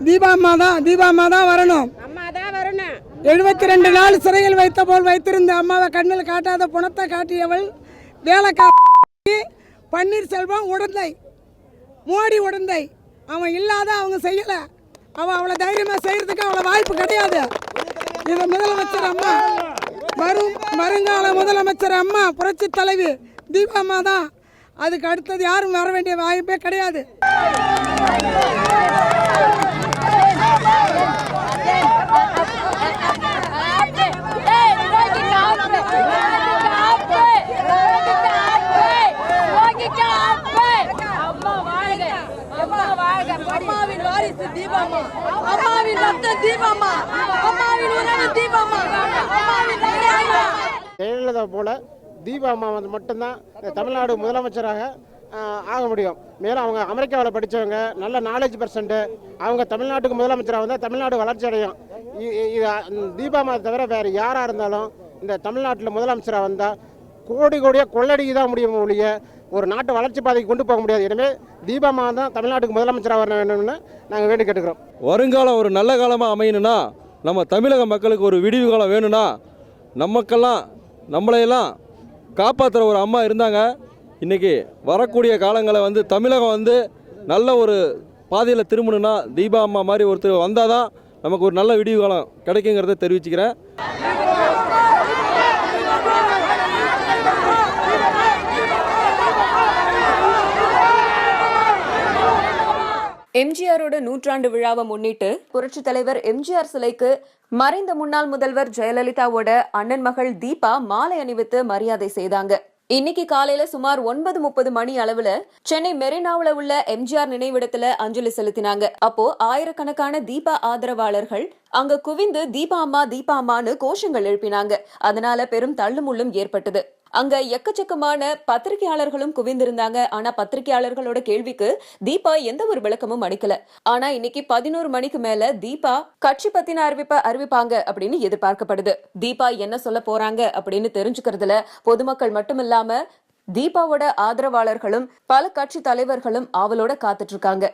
தீபா அம்மா தான் வரணும். 72 நாள் சிறையில் வைத்த போல் வைத்திருந்த அம்மாவை கண்ணில் காட்டாத புணத்தை காட்டியவள் வேலைக்காரி பன்னீர்செல்வம் உடந்தை, மோடி உடந்தை. அவன் இல்லாத அவங்க செய்யலை. அவன் அவளை தைரியமாக செய்கிறதுக்கு அவளை வாய்ப்பு கிடையாது. இது முதலமைச்சர் அம்மா, வருங்கால முதலமைச்சர் அம்மா, புரட்சி தலைவி தீபா அம்மா தான். அதுக்கு அடுத்தது யாரும் வர வேண்டிய வாய்ப்பே கிடையாது. ஜெயலலிதா போல தீபா அம்மா வந்து மட்டும்தான் தமிழ்நாடு முதலமைச்சராக ஆக முடியும். மேலும் அவங்க அமெரிக்காவில் படித்தவங்க, நல்ல நாலேஜ் பர்சன்ட்டு. அவங்க தமிழ்நாட்டுக்கு முதலமைச்சராக வந்தால் தமிழ்நாடு வளர்ச்சி அடையும். தீபா அம்மா தவிர வேறு யாராக இருந்தாலும் இந்த தமிழ்நாட்டில் முதலமைச்சராக வந்தால் கோடியாக கொள்ளடிக்கு தான் முடியும் ஒழிய ஒரு நாட்டு வளர்ச்சி பாதைக்கு கொண்டு போக முடியாது. எனவே தீபா அம்மா தான் தமிழ்நாட்டுக்கு முதலமைச்சராக வர வேணும்னு நாங்கள் வேண்டி கேட்டுக்கிறோம். வருங்காலம் ஒரு நல்ல காலமாக அமையணும்னா, நம்ம தமிழக மக்களுக்கு ஒரு விடிவு காலம் வேணும்னா, நம்மளையெல்லாம் காப்பாற்றுற ஒரு அம்மா இருந்தாங்க. இன்றைக்கி வரக்கூடிய காலங்களை வந்து தமிழகம் வந்து நல்ல ஒரு பாதையில் திரும்பணுன்னா தீபா அம்மா மாதிரி ஒருத்தர் வந்தால் தான் நமக்கு ஒரு நல்ல விடிவு காலம் கிடைக்குங்கிறத தெரிவிச்சுக்கிறேன். எம்ஜிஆரோட 100ஆண்டு விழாவை முன்னிட்டு புரட்சி தலைவர் எம்ஜிஆர் சிலைக்கு மறைந்த முன்னாள் முதல்வர் ஜெயலலிதாவோட அண்ணன் மகள் தீபா மாலை அணிவித்து மரியாதை செய்தாங்க. இன்னைக்கு காலையில சுமார் 9:30 மணி அளவுல சென்னை மெரினாவுல உள்ள எம்ஜிஆர் நினைவிடத்துல அஞ்சலி செலுத்தினாங்க. அப்போ ஆயிரக்கணக்கான தீபா ஆதரவாளர்கள் அங்க குவிந்து தீபா அம்மான்னு கோஷங்கள் எழுப்பினாங்க. அதனால பெரும் தள்ளுமுள்ளும் ஏற்பட்டது. அங்க எக்கச்சக்கமான பத்திரிகையாளர்களும் குவிந்திருந்தாங்க. ஆனா பத்திரிகையாளர்களோட கேள்விக்கு தீபா எந்த ஒரு விளக்கமும் அளிக்கல. ஆனா இன்னைக்கு 11 மணிக்கு மேல தீபா கட்சி பத்தின அறிவிப்பாங்க அப்படின்னு எதிர்பார்க்கப்படுது. தீபா என்ன சொல்ல போறாங்க அப்படின்னு தெரிஞ்சுக்கிறதுல பொதுமக்கள் மட்டும் இல்லாம தீபாவோட ஆதரவாளர்களும் பல கட்சி தலைவர்களும் ஆவலோட காத்துட்டு இருக்காங்க.